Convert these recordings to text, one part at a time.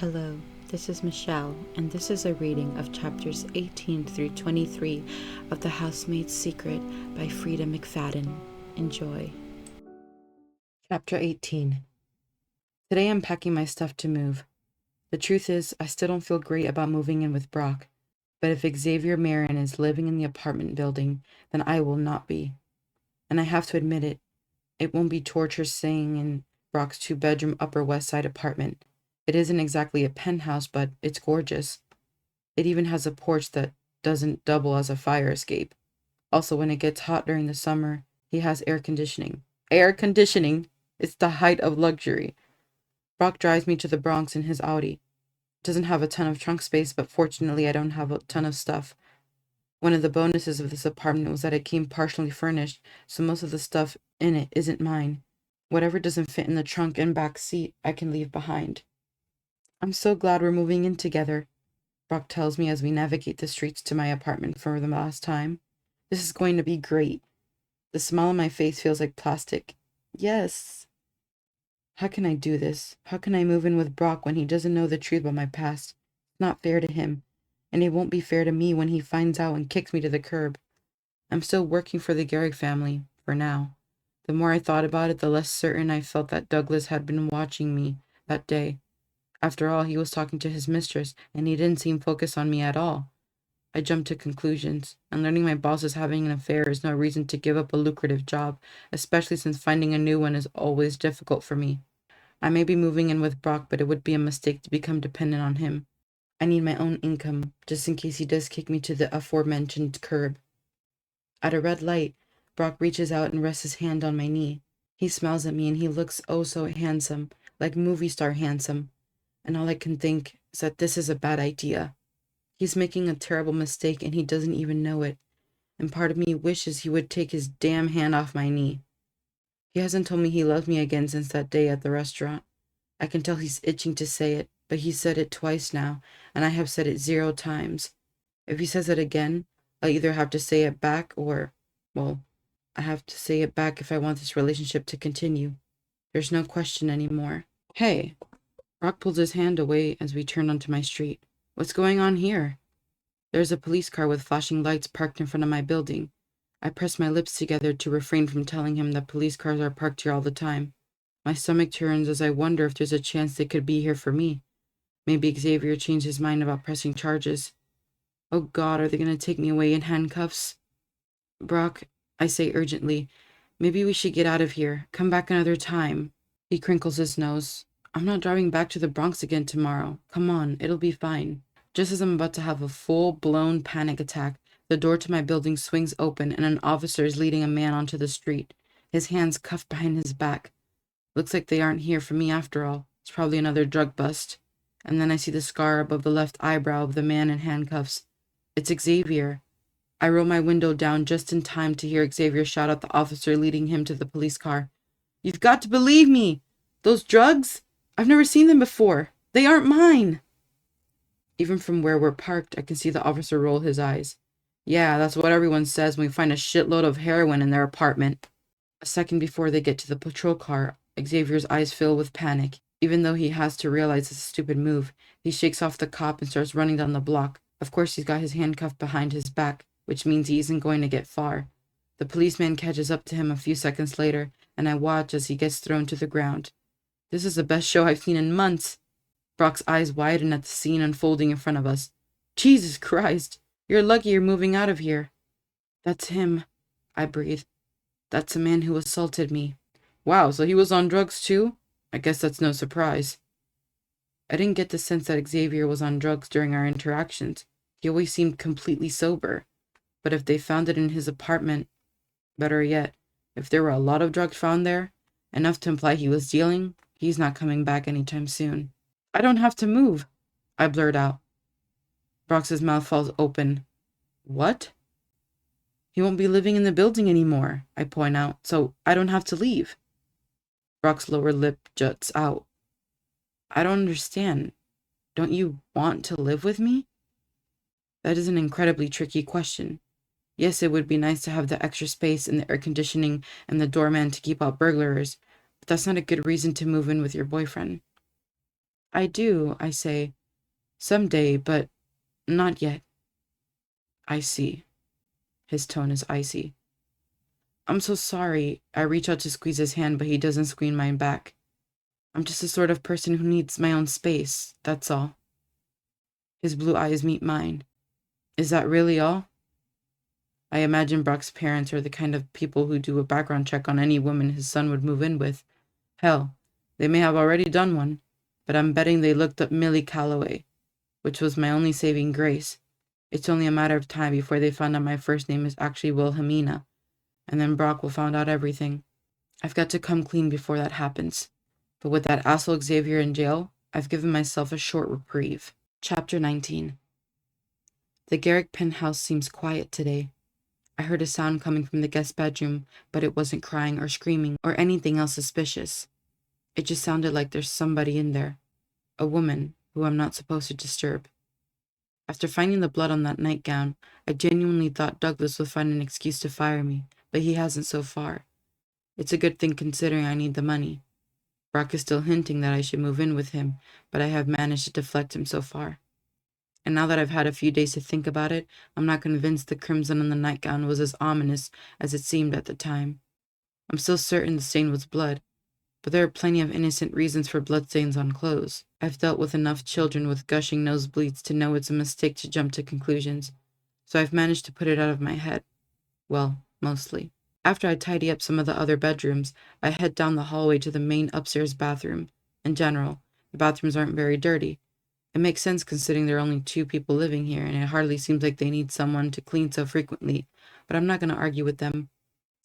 Hello, this is Michelle, and this is a reading of chapters 18 through 23 of The Housemaid's Secret by Freida McFadden. Enjoy. Chapter 18. Today I'm packing my stuff to move. The truth is, I still don't feel great about moving in with Brock, but if Xavier Marin is living in the apartment building, then I will not be. And I have to admit it won't be torture staying in Brock's 2-bedroom Upper West Side apartment. It isn't exactly a penthouse, but it's gorgeous. It even has a porch that doesn't double as a fire escape. Also, when it gets hot during the summer, he has air conditioning. Air conditioning! It's the height of luxury. Brock drives me to the Bronx in his Audi. It doesn't have a ton of trunk space, but fortunately I don't have a ton of stuff. One of the bonuses of this apartment was that it came partially furnished, so most of the stuff in it isn't mine. Whatever doesn't fit in the trunk and back seat, I can leave behind. I'm so glad we're moving in together, Brock tells me as we navigate the streets to my apartment for the last time. This is going to be great. The smile on my face feels like plastic. Yes. How can I do this? How can I move in with Brock when he doesn't know the truth about my past? It's not fair to him, and it won't be fair to me when he finds out and kicks me to the curb. I'm still working for the Garrick family, for now. The more I thought about it, the less certain I felt that Douglas had been watching me that day. After all, he was talking to his mistress, and he didn't seem focused on me at all. I jumped to conclusions, and learning my boss is having an affair is no reason to give up a lucrative job, especially since finding a new one is always difficult for me. I may be moving in with Brock, but it would be a mistake to become dependent on him. I need my own income, just in case he does kick me to the aforementioned curb. At a red light, Brock reaches out and rests his hand on my knee. He smiles at me, and he looks oh so handsome, like movie star handsome. And all I can think is that this is a bad idea. He's making a terrible mistake and he doesn't even know it, and part of me wishes he would take his damn hand off my knee. He hasn't told me he loves me again since that day at the restaurant. I can tell he's itching to say it, but he said it twice now, and I have said it 0 times. If he says it again, I'll either have to say it back or, well, I have to say it back if I want this relationship to continue. There's no question anymore. Hey! Brock pulls his hand away as we turn onto my street. What's going on here? There's a police car with flashing lights parked in front of my building. I press my lips together to refrain from telling him that police cars are parked here all the time. My stomach turns as I wonder if there's a chance they could be here for me. Maybe Xavier changed his mind about pressing charges. Oh God, are they going to take me away in handcuffs? Brock, I say urgently, maybe we should get out of here. Come back another time. He crinkles his nose. I'm not driving back to the Bronx again tomorrow. Come on, it'll be fine. Just as I'm about to have a full-blown panic attack, the door to my building swings open and an officer is leading a man onto the street, his hands cuffed behind his back. Looks like they aren't here for me after all. It's probably another drug bust. And then I see the scar above the left eyebrow of the man in handcuffs. It's Xavier. I roll my window down just in time to hear Xavier shout at the officer leading him to the police car. You've got to believe me! Those drugs? I've never seen them before. They aren't mine. Even from where we're parked, I can see the officer roll his eyes. Yeah, that's what everyone says when we find a shitload of heroin in their apartment. A second before they get to the patrol car, Xavier's eyes fill with panic. Even though he has to realize it's a stupid move, he shakes off the cop and starts running down the block. Of course, he's got his handcuff behind his back, which means he isn't going to get far. The policeman catches up to him a few seconds later, and I watch as he gets thrown to the ground. This is the best show I've seen in months. Brock's eyes widen at the scene unfolding in front of us. Jesus Christ! You're lucky you're moving out of here. That's him, I breathe. That's the man who assaulted me. Wow, so he was on drugs too? I guess that's no surprise. I didn't get the sense that Xavier was on drugs during our interactions. He always seemed completely sober. But if they found it in his apartment, better yet, if there were a lot of drugs found there, enough to imply he was dealing, he's not coming back anytime soon. I don't have to move, I blurt out. Brock's mouth falls open. What? He won't be living in the building anymore, I point out, so I don't have to leave. Brock's lower lip juts out. I don't understand. Don't you want to live with me? That is an incredibly tricky question. Yes, it would be nice to have the extra space and the air conditioning and the doorman to keep out burglars, but that's not a good reason to move in with your boyfriend. I do, I say. Someday, but not yet. I see. His tone is icy. I'm so sorry. I reach out to squeeze his hand, but he doesn't squeeze mine back. I'm just the sort of person who needs my own space, that's all. His blue eyes meet mine. Is that really all? I imagine Brock's parents are the kind of people who do a background check on any woman his son would move in with. Hell, they may have already done one, but I'm betting they looked up Millie Calloway, which was my only saving grace. It's only a matter of time before they found out my first name is actually Wilhelmina, and then Brock will find out everything. I've got to come clean before that happens. But with that asshole Xavier in jail, I've given myself a short reprieve. Chapter 19. The Garrick penthouse seems quiet today. I heard a sound coming from the guest bedroom, but it wasn't crying or screaming or anything else suspicious. It just sounded like there's somebody in there. A woman who I'm not supposed to disturb. After finding the blood on that nightgown, I genuinely thought Douglas would find an excuse to fire me, but he hasn't so far. It's a good thing considering I need the money. Brock is still hinting that I should move in with him, but I have managed to deflect him so far. And now that I've had a few days to think about it, I'm not convinced the crimson on the nightgown was as ominous as it seemed at the time. I'm still certain the stain was blood, but there are plenty of innocent reasons for bloodstains on clothes. I've dealt with enough children with gushing nosebleeds to know it's a mistake to jump to conclusions, so I've managed to put it out of my head. Well, mostly. After I tidy up some of the other bedrooms, I head down the hallway to the main upstairs bathroom. In general, the bathrooms aren't very dirty. It makes sense considering there are only 2 people living here, and it hardly seems like they need someone to clean so frequently, but I'm not going to argue with them.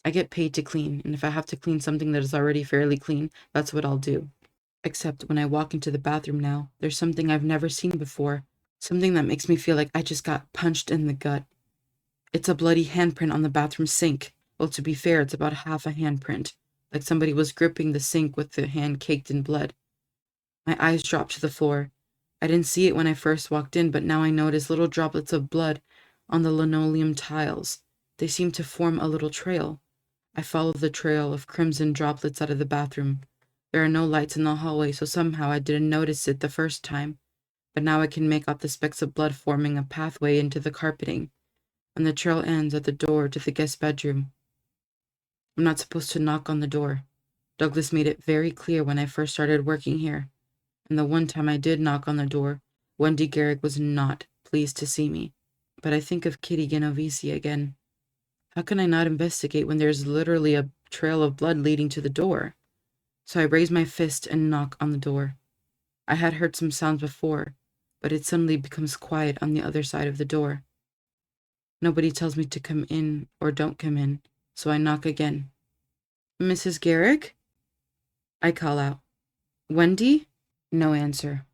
I get paid to clean, and if I have to clean something that is already fairly clean, that's what I'll do. Except when I walk into the bathroom now, there's something I've never seen before, something that makes me feel like I just got punched in the gut. It's a bloody handprint on the bathroom sink. Well, to be fair, it's about half a handprint, like somebody was gripping the sink with the hand caked in blood. My eyes drop to the floor. I didn't see it when I first walked in, but now I notice little droplets of blood on the linoleum tiles. They seem to form a little trail. I follow the trail of crimson droplets out of the bathroom. There are no lights in the hallway, so somehow I didn't notice it the first time, but now I can make out the specks of blood forming a pathway into the carpeting, and the trail ends at the door to the guest bedroom. I'm not supposed to knock on the door. Douglas made it very clear when I first started working here, and the one time I did knock on the door, Wendy Garrick was not pleased to see me. But I think of Kitty Genovese again. How can I not investigate when there's literally a trail of blood leading to the door? So I raise my fist and knock on the door. I had heard some sounds before, but it suddenly becomes quiet on the other side of the door. Nobody tells me to come in or don't come in, so I knock again. Mrs. Garrick? I call out. Wendy? No answer.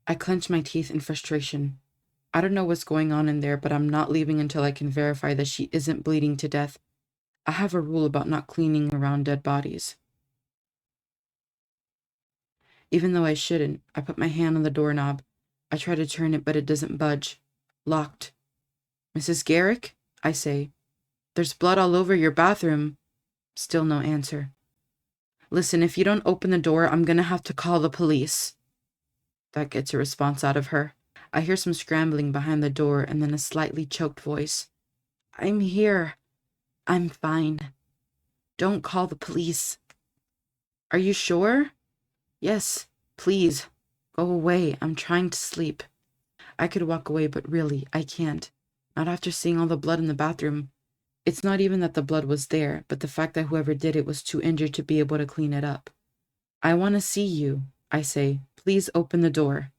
I clench my teeth in frustration. I don't know what's going on in there, but I'm not leaving until I can verify that she isn't bleeding to death. I have a rule about not cleaning around dead bodies. Even though I shouldn't, I put my hand on the doorknob. I try to turn it, but it doesn't budge. Locked. Mrs. Garrick? I say. There's blood all over your bathroom. Still no answer. Listen, if you don't open the door, I'm gonna have to call the police. That gets a response out of her. I hear some scrambling behind the door and then a slightly choked voice. I'm here. I'm fine. Don't call the police. Are you sure? Yes, please. Go away. I'm trying to sleep. I could walk away, but really, I can't. Not after seeing all the blood in the bathroom. It's not even that the blood was there, but the fact that whoever did it was too injured to be able to clean it up. I want to see you, I say. Please open the door.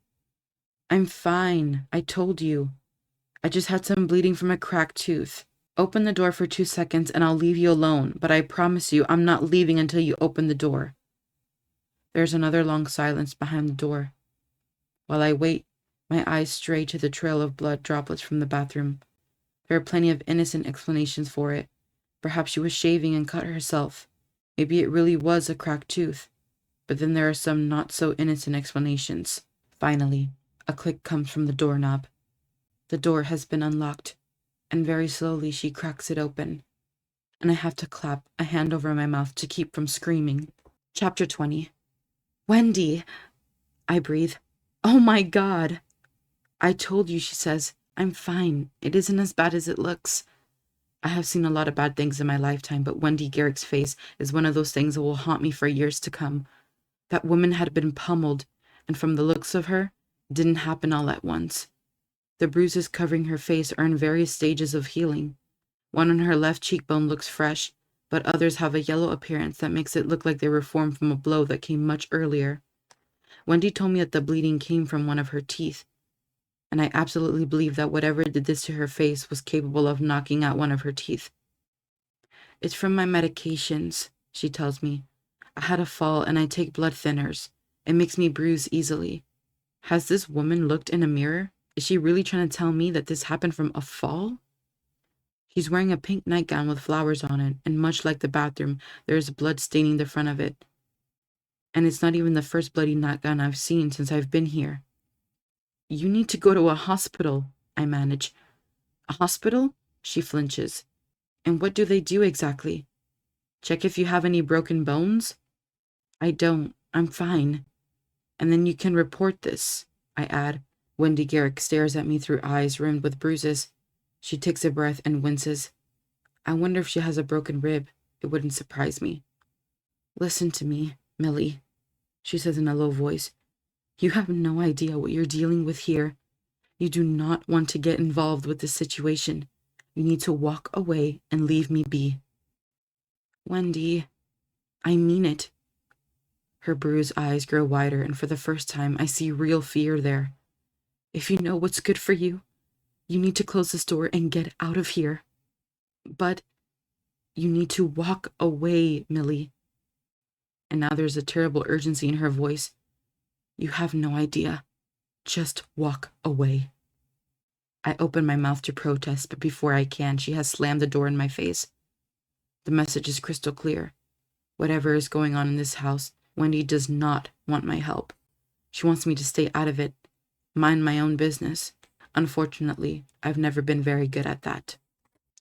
I'm fine. I told you. I just had some bleeding from a cracked tooth. Open the door for 2 seconds and I'll leave you alone, but I promise you I'm not leaving until you open the door. There's another long silence behind the door. While I wait, my eyes stray to the trail of blood droplets from the bathroom. There are plenty of innocent explanations for it. Perhaps she was shaving and cut herself. Maybe it really was a cracked tooth. But then there are some not-so-innocent explanations. Finally, a click comes from the doorknob. The door has been unlocked, and very slowly she cracks it open. And I have to clap a hand over my mouth to keep from screaming. Chapter 20. Wendy! I breathe. Oh my God. I told you, she says. I'm fine. It isn't as bad as it looks. I have seen a lot of bad things in my lifetime, but Wendy Garrick's face is one of those things that will haunt me for years to come. That woman had been pummeled, and from the looks of her, it didn't happen all at once. The bruises covering her face are in various stages of healing. One on her left cheekbone looks fresh, but others have a yellow appearance that makes it look like they were formed from a blow that came much earlier. Wendy told me that the bleeding came from one of her teeth, and I absolutely believe that whatever did this to her face was capable of knocking out one of her teeth. It's from my medications, she tells me. I had a fall and I take blood thinners. It makes me bruise easily. Has this woman looked in a mirror? Is she really trying to tell me that this happened from a fall? She's wearing a pink nightgown with flowers on it, and much like the bathroom, there is blood staining the front of it. And it's not even the first bloody nightgown I've seen since I've been here. You need to go to a hospital, I manage. A hospital? She flinches. And what do they do exactly? Check if you have any broken bones? I don't. I'm fine. And then you can report this, I add. Wendy Garrick stares at me through eyes rimmed with bruises. She takes a breath and winces. I wonder if she has a broken rib. It wouldn't surprise me. Listen to me, Millie, she says in a low voice. You have no idea what you're dealing with here. You do not want to get involved with this situation. You need to walk away and leave me be. Wendy, I mean it. Her bruised eyes grow wider, and for the first time, I see real fear there. If you know what's good for you, you need to close this door and get out of here. But you need to walk away, Millie. And now there's a terrible urgency in her voice. You have no idea. Just walk away. I open my mouth to protest, but before I can, she has slammed the door in my face. The message is crystal clear. Whatever is going on in this house, Wendy does not want my help. She wants me to stay out of it, mind my own business. Unfortunately, I've never been very good at that.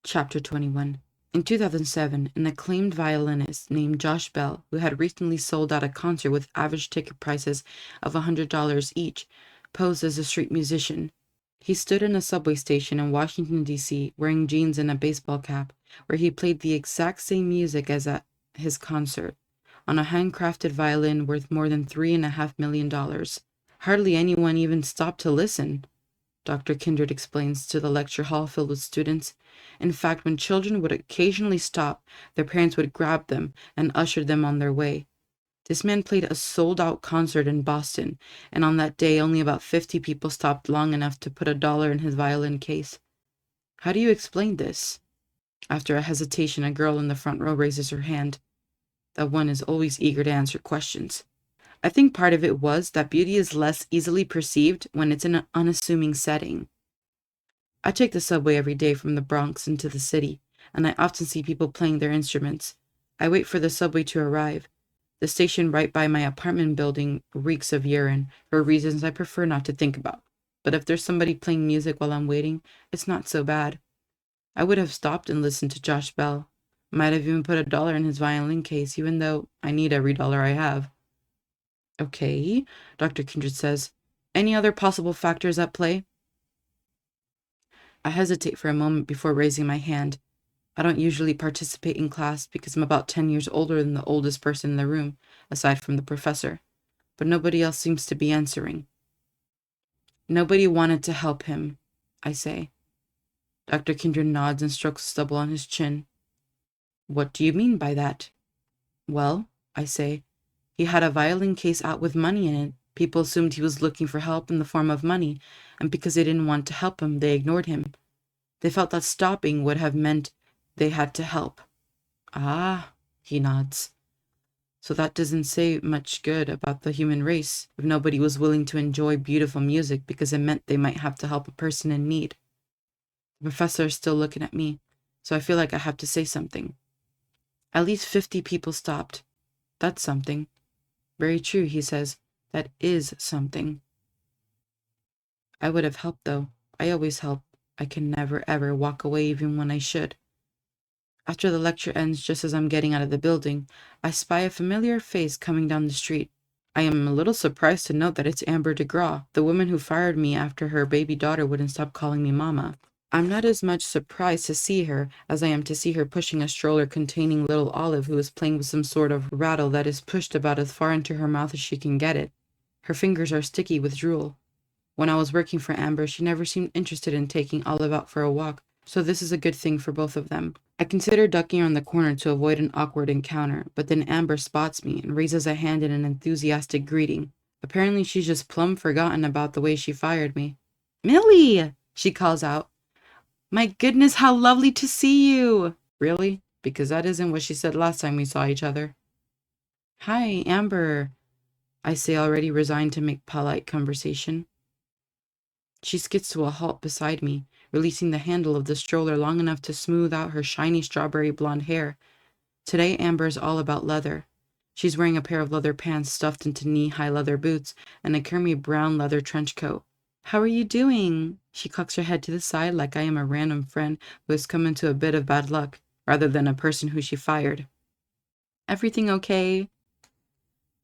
Chapter 21. In 2007, an acclaimed violinist named Josh Bell, who had recently sold out a concert with average ticket prices of $100 each, posed as a street musician. He stood in a subway station in Washington, D.C., wearing jeans and a baseball cap, where he played the exact same music as at his concert, on a handcrafted violin worth more than $3.5 million. Hardly anyone even stopped to listen, Dr. Kindred explains to the lecture hall filled with students. In fact, when children would occasionally stop, their parents would grab them and usher them on their way. This man played a sold-out concert in Boston, and on that day only about 50 people stopped long enough to put $1 in his violin case. How do you explain this? After a hesitation, a girl in the front row raises her hand. That one is always eager to answer questions. I think part of it was that beauty is less easily perceived when it's in an unassuming setting. I take the subway every day from the Bronx into the city, and I often see people playing their instruments. I wait for the subway to arrive. The station right by my apartment building reeks of urine, for reasons I prefer not to think about. But if there's somebody playing music while I'm waiting, it's not so bad. I would have stopped and listened to Josh Bell. Might have even put $1 in his violin case, even though I need every dollar I have. Okay, Dr. Kindred says. Any other possible factors at play? I hesitate for a moment before raising my hand. I don't usually participate in class because I'm about 10 years older than the oldest person in the room, aside from the professor. But nobody else seems to be answering. Nobody wanted to help him, I say. Dr. Kindred nods and strokes the stubble on his chin. What do you mean by that? Well, I say, he had a violin case out with money in it. People assumed he was looking for help in the form of money, and because they didn't want to help him, they ignored him. They felt that stopping would have meant they had to help. Ah, he nods. So that doesn't say much good about the human race if nobody was willing to enjoy beautiful music because it meant they might have to help a person in need. The professor is still looking at me, so I feel like I have to say something. At least 50 people stopped. That's something. Very true, he says. That is something. I would have helped, though. I always help. I can never, ever walk away even when I should. After the lecture ends, just as I'm getting out of the building, I spy a familiar face coming down the street. I am a little surprised to note that it's Amber DeGraw, the woman who fired me after her baby daughter wouldn't stop calling me mama. I'm not as much surprised to see her as I am to see her pushing a stroller containing little Olive, who is playing with some sort of rattle that is pushed about as far into her mouth as she can get it. Her fingers are sticky with drool. When I was working for Amber, she never seemed interested in taking Olive out for a walk, so this is a good thing for both of them. I consider ducking around the corner to avoid an awkward encounter, but then Amber spots me and raises a hand in an enthusiastic greeting. Apparently she's just plumb forgotten about the way she fired me. "Millie!" she calls out. "My goodness, how lovely to see you!" Really? Because that isn't what she said last time we saw each other. "Hi, Amber," I say, already resigned to make polite conversation. She skids to a halt beside me, releasing the handle of the stroller long enough to smooth out her shiny strawberry blonde hair. Today Amber is all about leather. She's wearing a pair of leather pants stuffed into knee-high leather boots and a creamy brown leather trench coat. "How are you doing?" She cocks her head to the side like I am a random friend who has come into a bit of bad luck, rather than a person who she fired. "Everything okay?"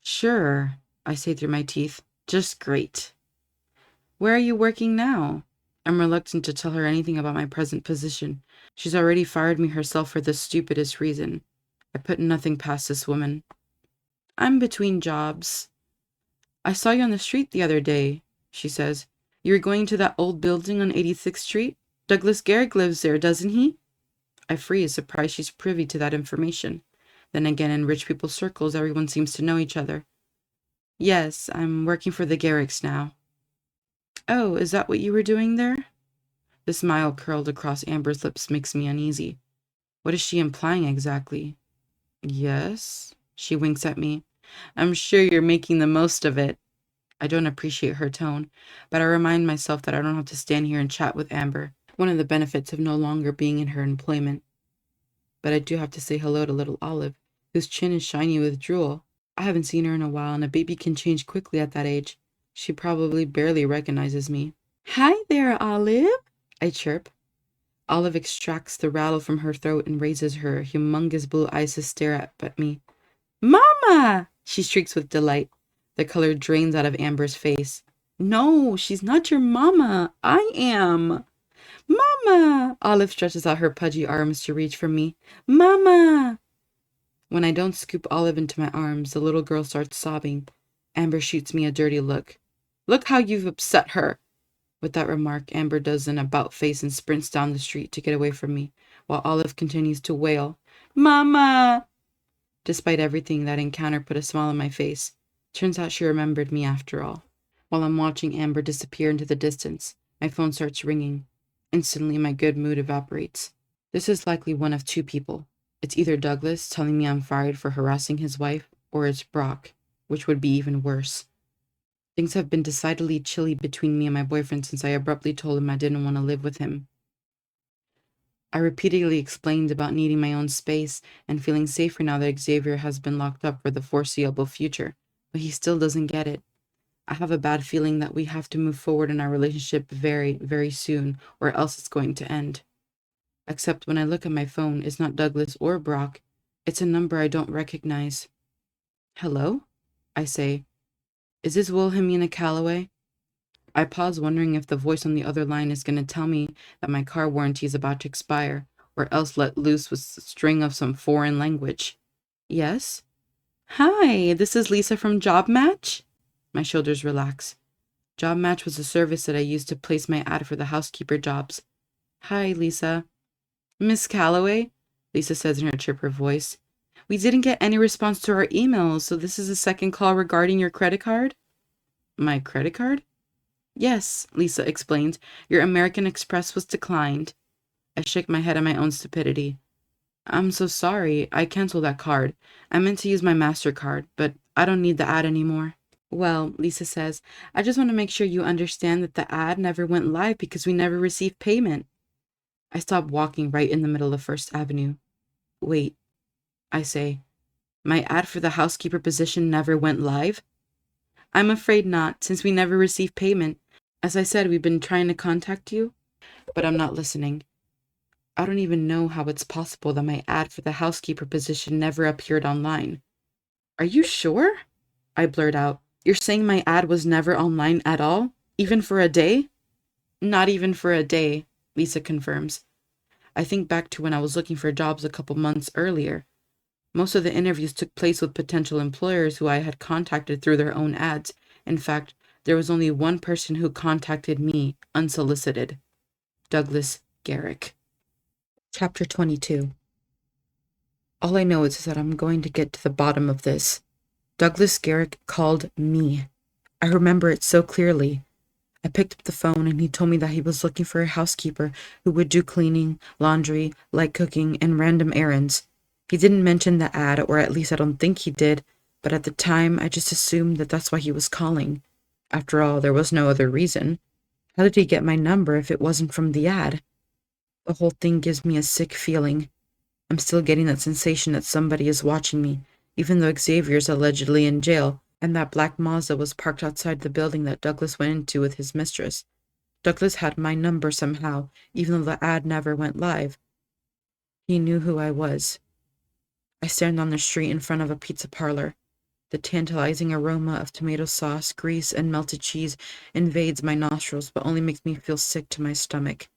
"Sure," I say through my teeth. "Just great." "Where are you working now?" I'm reluctant to tell her anything about my present position. She's already fired me herself for the stupidest reason. I put nothing past this woman. "I'm between jobs." "I saw you on the street the other day," she says. "You were going to that old building on 86th Street? Douglas Garrick lives there, doesn't he?" I freeze, surprised she's privy to that information. Then again, in rich people's circles, everyone seems to know each other. "Yes, I'm working for the Garricks now." "Oh, is that what you were doing there?" The smile curled across Amber's lips makes me uneasy. What is she implying exactly? "Yes," she winks at me. "I'm sure you're making the most of it." I don't appreciate her tone, but I remind myself that I don't have to stand here and chat with Amber, one of the benefits of no longer being in her employment. But I do have to say hello to little Olive, whose chin is shiny with drool. I haven't seen her in a while, and a baby can change quickly at that age. She probably barely recognizes me. "Hi there, Olive," I chirp. Olive extracts the rattle from her throat and raises her humongous blue eyes to stare up at me. "Mama!" she shrieks with delight. The color drains out of Amber's face. "No, she's not your mama. I am." "Mama!" Olive stretches out her pudgy arms to reach for me. "Mama!" When I don't scoop Olive into my arms, the little girl starts sobbing. Amber shoots me a dirty look. "Look how you've upset her." With that remark, Amber does an about-face and sprints down the street to get away from me, while Olive continues to wail, "Mama!" Despite everything, that encounter put a smile on my face. Turns out she remembered me after all. While I'm watching Amber disappear into the distance, my phone starts ringing. Instantly, my good mood evaporates. This is likely one of two people. It's either Douglas telling me I'm fired for harassing his wife, or it's Brock, which would be even worse. Things have been decidedly chilly between me and my boyfriend since I abruptly told him I didn't want to live with him. I repeatedly explained about needing my own space and feeling safer now that Xavier has been locked up for the foreseeable future, but he still doesn't get it. I have a bad feeling that we have to move forward in our relationship very, very soon, or else it's going to end. Except when I look at my phone, it's not Douglas or Brock. It's a number I don't recognize. "Hello?" I say. "Is this Wilhelmina Calloway?" I pause, wondering if the voice on the other line is going to tell me that my car warranty is about to expire, or else let loose with a string of some foreign language. "Yes?" "Hi, this is Lisa from Job Match." My shoulders relax. Job Match was a service that I used to place my ad for the housekeeper jobs. "Hi, Lisa." "Miss Calloway," Lisa says in her chipper voice. "We didn't get any response to our emails, so this is a second call regarding your credit card." "My credit card?" "Yes," Lisa explains. "Your American Express was declined." I shake my head at my own stupidity. "I'm so sorry. I canceled that card. I meant to use my MasterCard, but I don't need the ad anymore." "Well," Lisa says, "I just want to make sure you understand that the ad never went live because we never received payment." I stop walking right in the middle of First Avenue. "Wait," I say. "My ad for the housekeeper position never went live?" "I'm afraid not, since we never received payment. As I said, we've been trying to contact you." But I'm not listening. I don't even know how it's possible that my ad for the housekeeper position never appeared online. "Are you sure?" I blurt out. You're saying my ad was never online at all? Even for a day? Not even for a day, Lisa confirms. I think back to when I was looking for jobs a couple months earlier. Most of the interviews took place with potential employers who I had contacted through their own ads. In fact, there was only one person who contacted me unsolicited. Douglas Garrick. Chapter 22. All I know is that I'm going to get to the bottom of this. Douglas Garrick called me. I remember it so clearly. I picked up the phone and he told me that he was looking for a housekeeper who would do cleaning, laundry, light cooking, and random errands. He didn't mention the ad, or at least I don't think he did, but at the time I just assumed that that's why he was calling. After all, there was no other reason. How did he get my number if it wasn't from the ad? The whole thing gives me a sick feeling. I'm still getting that sensation that somebody is watching me, even though Xavier's allegedly in jail, and that black Mazda was parked outside the building that Douglas went into with his mistress. Douglas had my number somehow, even though the ad never went live. He knew who I was. I stand on the street in front of a pizza parlor. The tantalizing aroma of tomato sauce, grease, and melted cheese invades my nostrils, but only makes me feel sick to my stomach.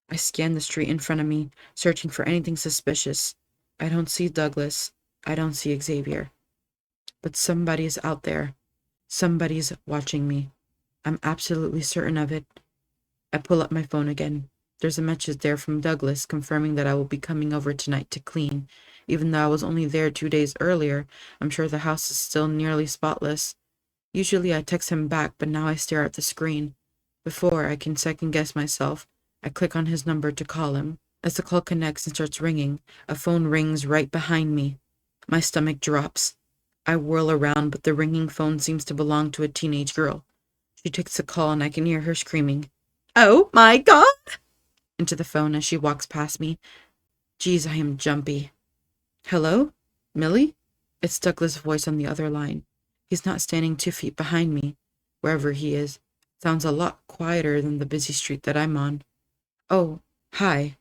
I scan the street in front of me, searching for anything suspicious. I don't see Douglas. I don't see Xavier. But somebody's out there. Somebody's watching me. I'm absolutely certain of it. I pull up my phone again. There's a message there from Douglas confirming that I will be coming over tonight to clean. Even though I was only there 2 days earlier, I'm sure the house is still nearly spotless. Usually I text him back, but now I stare at the screen. Before I can second-guess myself, I click on his number to call him. As the call connects and starts ringing, a phone rings right behind me. My stomach drops. I whirl around, but the ringing phone seems to belong to a teenage girl. She takes the call and I can hear her screaming, "Oh my God!" into the phone as she walks past me. Geez, I am jumpy. "Hello? Millie?" It's Douglas' voice on the other line. He's not standing 2 feet behind me. Wherever he is, sounds a lot quieter than the busy street that I'm on. "Oh, hi.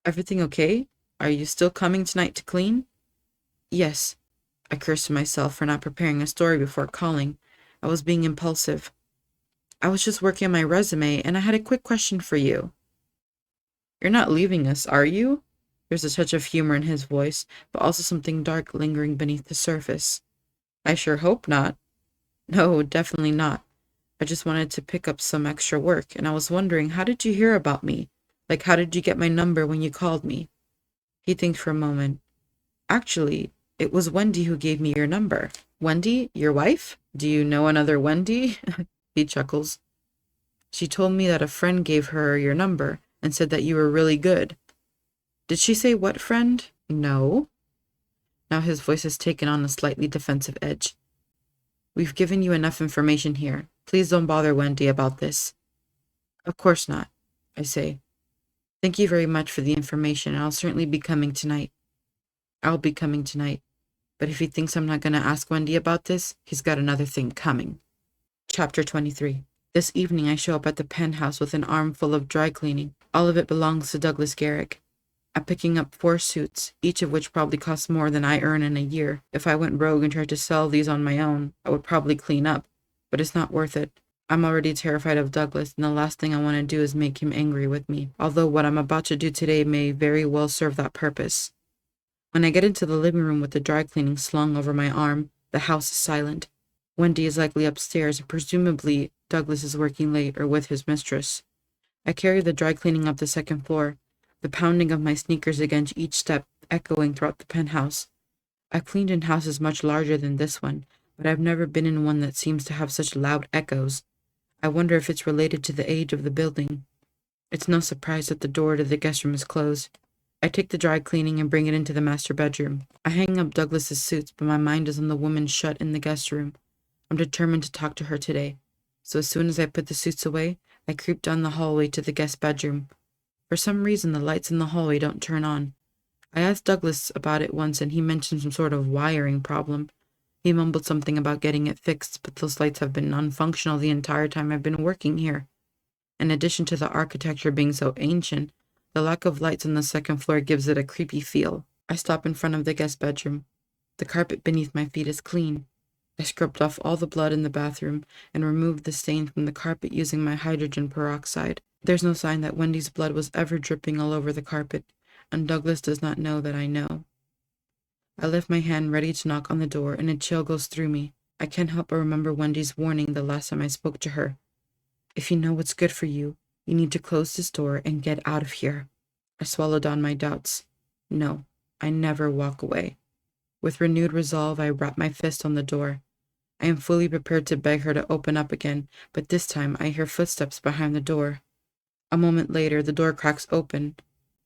Everything okay? Are you still coming tonight to clean?" "Yes." I cursed myself for not preparing a story before calling. I was being impulsive. "I was just working on my resume, and I had a quick question for you." "You're not leaving us, are you?" There's a touch of humor in his voice, but also something dark lingering beneath the surface. "I sure hope not." "No, definitely not. I just wanted to pick up some extra work, and I was wondering, how did you hear about me? Like, how did you get my number when you called me?" He thinks for a moment. "Actually, it was Wendy who gave me your number." "Wendy? Your wife? Do you know another Wendy?" He chuckles. "She told me that a friend gave her your number and said that you were really good." "Did she say what friend?" "No." Now his voice has taken on a slightly defensive edge. "We've given you enough information here. Please don't bother Wendy about this." "Of course not," I say. "Thank you very much for the information, and I'll certainly be coming tonight." "I'll be coming tonight. But if he thinks I'm not going to ask Wendy about this, he's got another thing coming." Chapter 23. This evening I show up at the penthouse with an armful of dry cleaning. All of it belongs to Douglas Garrick. I'm picking up 4 suits, each of which probably costs more than I earn in a year. If I went rogue and tried to sell these on my own, I would probably clean up, but it's not worth it. I'm already terrified of Douglas, and the last thing I want to do is make him angry with me, although what I'm about to do today may very well serve that purpose. When I get into the living room with the dry cleaning slung over my arm, the house is silent. Wendy is likely upstairs, and presumably Douglas is working late or with his mistress. I carry the dry cleaning up the 2nd floor, the pounding of my sneakers against each step echoing throughout the penthouse. I've cleaned in houses much larger than this one, but I've never been in one that seems to have such loud echoes. I wonder if it's related to the age of the building. It's no surprise that the door to the guest room is closed. I take the dry cleaning and bring it into the master bedroom. I hang up Douglas's suits, but my mind is on the woman shut in the guest room. I'm determined to talk to her today. So as soon as I put the suits away, I creep down the hallway to the guest bedroom. For some reason, the lights in the hallway don't turn on. I asked Douglas about it once, and he mentioned some sort of wiring problem. He mumbled something about getting it fixed, but those lights have been non-functional the entire time I've been working here. In addition to the architecture being so ancient, the lack of lights on the 2nd floor gives it a creepy feel. I stop in front of the guest bedroom. The carpet beneath my feet is clean. I scrubbed off all the blood in the bathroom and removed the stain from the carpet using my hydrogen peroxide. There's no sign that Wendy's blood was ever dripping all over the carpet, and Douglas does not know that I know. I lift my hand ready to knock on the door, and a chill goes through me. I can't help but remember Wendy's warning the last time I spoke to her. If you know what's good for you, you need to close this door and get out of here. I swallowed down my doubts. No, I never walk away. With renewed resolve, I wrap my fist on the door. I am fully prepared to beg her to open up again, but this time I hear footsteps behind the door. A moment later, the door cracks open.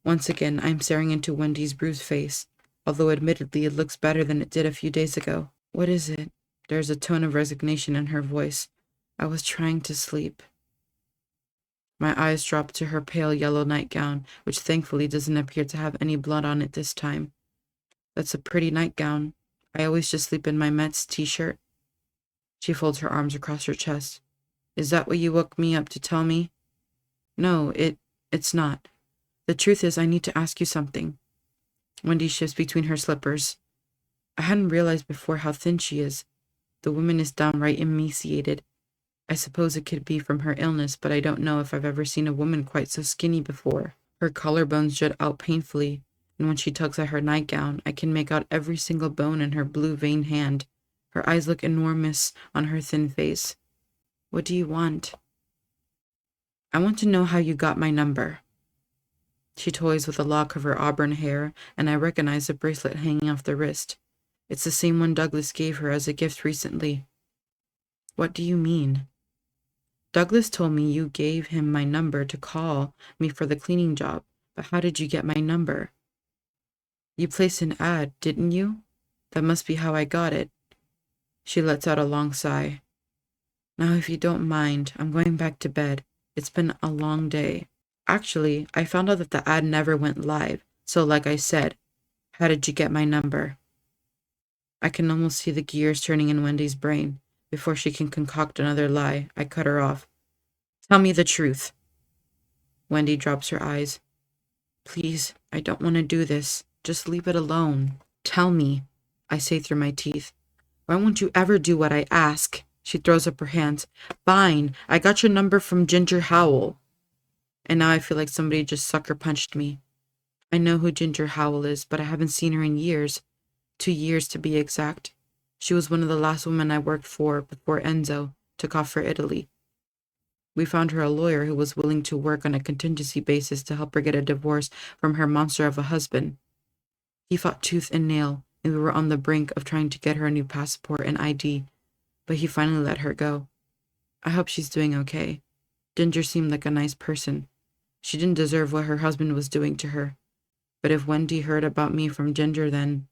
Once again, I am staring into Wendy's bruised face, although admittedly it looks better than it did a few days ago. What is it? There is a tone of resignation in her voice. I was trying to sleep. My eyes drop to her pale yellow nightgown, which thankfully doesn't appear to have any blood on it this time. That's a pretty nightgown. I always just sleep in my Mets t-shirt. She folds her arms across her chest. Is that what you woke me up to tell me? No, it's not. The truth is I need to ask you something. Wendy shifts between her slippers. I hadn't realized before how thin she is. The woman is downright emaciated. I suppose it could be from her illness, but I don't know if I've ever seen a woman quite so skinny before. Her collarbones jut out painfully, and when she tugs at her nightgown, I can make out every single bone in her blue veined hand. Her eyes look enormous on her thin face. What do you want? I want to know how you got my number. She toys with a lock of her auburn hair, and I recognize the bracelet hanging off the wrist. It's the same one Douglas gave her as a gift recently. What do you mean? Douglas told me you gave him my number to call me for the cleaning job, but how did you get my number? You placed an ad, didn't you? That must be how I got it. She lets out a long sigh. Now, if you don't mind, I'm going back to bed. It's been a long day. Actually, I found out that the ad never went live, so like I said, how did you get my number? I can almost see the gears turning in Wendy's brain. Before she can concoct another lie, I cut her off. Tell me the truth. Wendy drops her eyes. Please, I don't want to do this. Just leave it alone. Tell me, I say through my teeth. Why won't you ever do what I ask? She throws up her hands. Fine, I got your number from Ginger Howell. And now I feel like somebody just sucker punched me. I know who Ginger Howell is, but I haven't seen her in years. 2 years to be exact. She was one of the last women I worked for before Enzo took off for Italy. We found her a lawyer who was willing to work on a contingency basis to help her get a divorce from her monster of a husband. He fought tooth and nail, and we were on the brink of trying to get her a new passport and ID, but he finally let her go. I hope she's doing okay. Ginger seemed like a nice person. She didn't deserve what her husband was doing to her. But if Wendy heard about me from Ginger, then...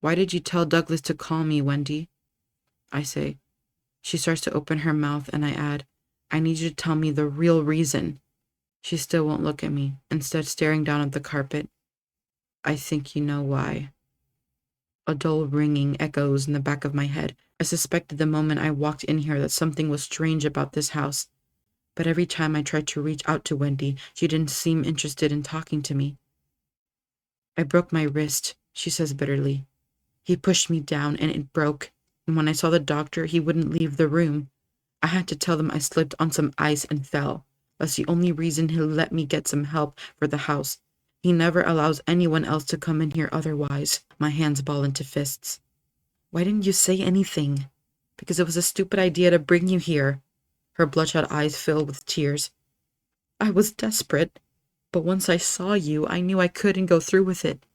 Why did you tell Douglas to call me, Wendy? I say. She starts to open her mouth, and I add, I need you to tell me the real reason. She still won't look at me, instead staring down at the carpet. I think you know why. A dull ringing echoes in the back of my head. I suspected the moment I walked in here that something was strange about this house. But every time I tried to reach out to Wendy, she didn't seem interested in talking to me. I broke my wrist, she says bitterly. He pushed me down and it broke, and when I saw the doctor, he wouldn't leave the room. I had to tell them I slipped on some ice and fell. That's the only reason he'll let me get some help for the house. He never allows anyone else to come in here otherwise. My hands ball into fists. Why didn't you say anything? Because it was a stupid idea to bring you here. Her bloodshot eyes fill with tears. I was desperate, but once I saw you, I knew I couldn't go through with it.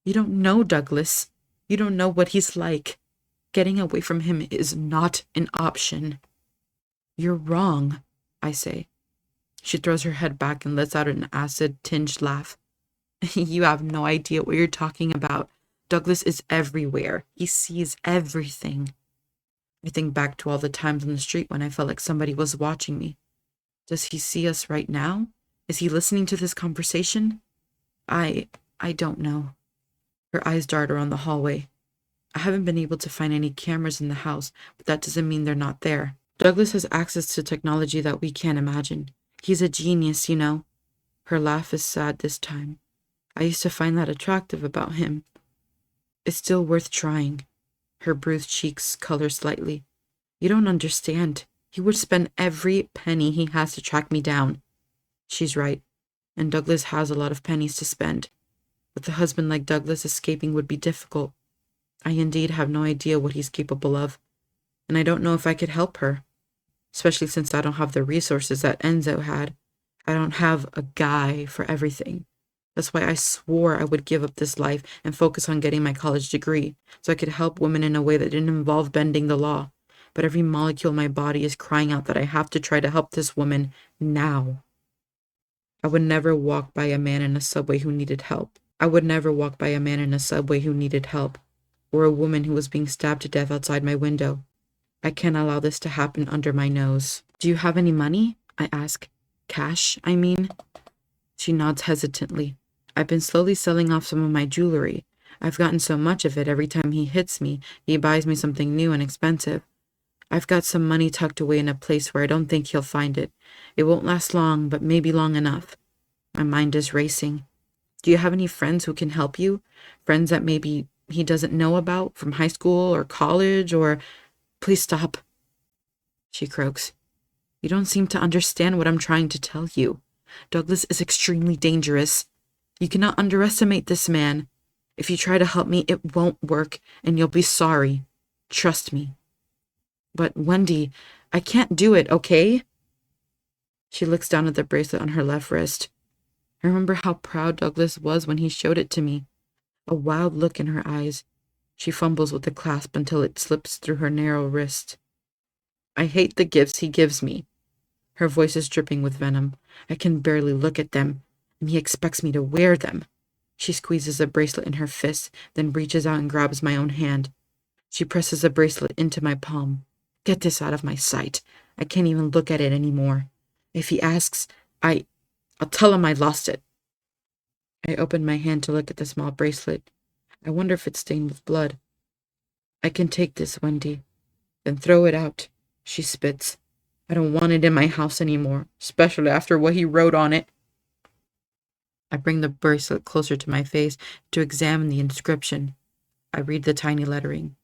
You don't know Douglas. You don't know what he's like. Getting away from him is not an option. You're wrong, I say. She throws her head back and lets out an acid-tinged laugh. You have no idea what you're talking about. Douglas is everywhere. He sees everything. I think back to all the times on the street when I felt like somebody was watching me. Does he see us right now? Is he listening to this conversation? I don't know. Her eyes dart around the hallway. I haven't been able to find any cameras in the house, but that doesn't mean they're not there. Douglas has access to technology that we can't imagine. He's a genius, you know. Her laugh is sad this time. I used to find that attractive about him. It's still worth trying. Her bruised cheeks color slightly. You don't understand. He would spend every penny he has to track me down. She's right, and Douglas has a lot of pennies to spend. With a husband like Douglas, escaping would be difficult. I indeed have no idea what he's capable of, and I don't know if I could help her, especially since I don't have the resources that Enzo had. I don't have a guy for everything. That's why I swore I would give up this life and focus on getting my college degree, so I could help women in a way that didn't involve bending the law. But every molecule in my body is crying out that I have to try to help this woman now. I would never walk by a man in a subway who needed help. I would never walk by a man in a subway who needed help, or a woman who was being stabbed to death outside my window. I can't allow this to happen under my nose. Do you have any money? I ask. Cash, I mean? She nods hesitantly. I've been slowly selling off some of my jewelry. I've gotten so much of it every time he hits me, he buys me something new and expensive. I've got some money tucked away in a place where I don't think he'll find it. It won't last long, but maybe long enough. My mind is racing. Do you have any friends who can help you? Friends that maybe he doesn't know about from high school or college or... Please stop. She croaks. You don't seem to understand what I'm trying to tell you. Douglas is extremely dangerous. You cannot underestimate this man. If you try to help me, it won't work, and you'll be sorry. Trust me. But, Wendy, I can't do it, okay? She looks down at the bracelet on her left wrist. I remember how proud Douglas was when he showed it to me. A wild look in her eyes. She fumbles with the clasp until it slips through her narrow wrist. I hate the gifts he gives me. Her voice is dripping with venom. I can barely look at them, and he expects me to wear them. She squeezes the bracelet in her fist, then reaches out and grabs my own hand. She presses the bracelet into my palm. Get this out of my sight. I can't even look at it anymore. If he asks, I'll tell him I lost it. I open my hand to look at the small bracelet. I wonder if it's stained with blood. I can take this, Wendy. Then throw it out. She spits. I don't want it in my house anymore, especially after what he wrote on it. I bring the bracelet closer to my face to examine the inscription. I read the tiny lettering.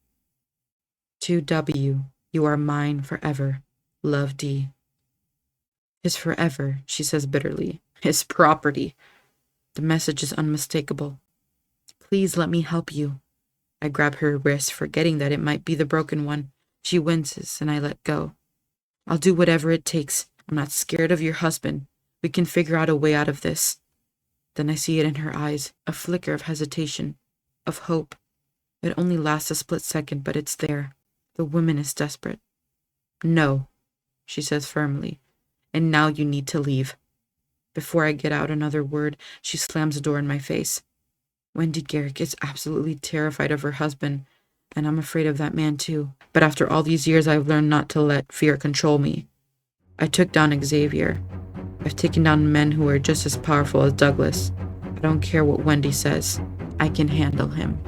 To W, you are mine forever. Love, D. His forever, she says bitterly. His property. The message is unmistakable. Please let me help you. I grab her wrist, forgetting that it might be the broken one. She winces, and I let go. I'll do whatever it takes. I'm not scared of your husband. We can figure out a way out of this. Then I see it in her eyes, a flicker of hesitation, of hope. It only lasts a split second, but it's there. The woman is desperate. No, she says firmly, and now you need to leave. Before I get out another word, she slams the door in my face. Wendy Garrick is absolutely terrified of her husband, and I'm afraid of that man too. But after all these years, I've learned not to let fear control me. I took down Xavier. I've taken down men who are just as powerful as Douglas. I don't care what Wendy says. I can handle him.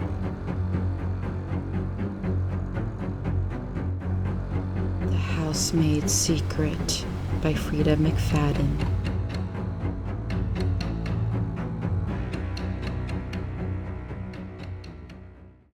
The Housemaid's Secret by Freida McFadden.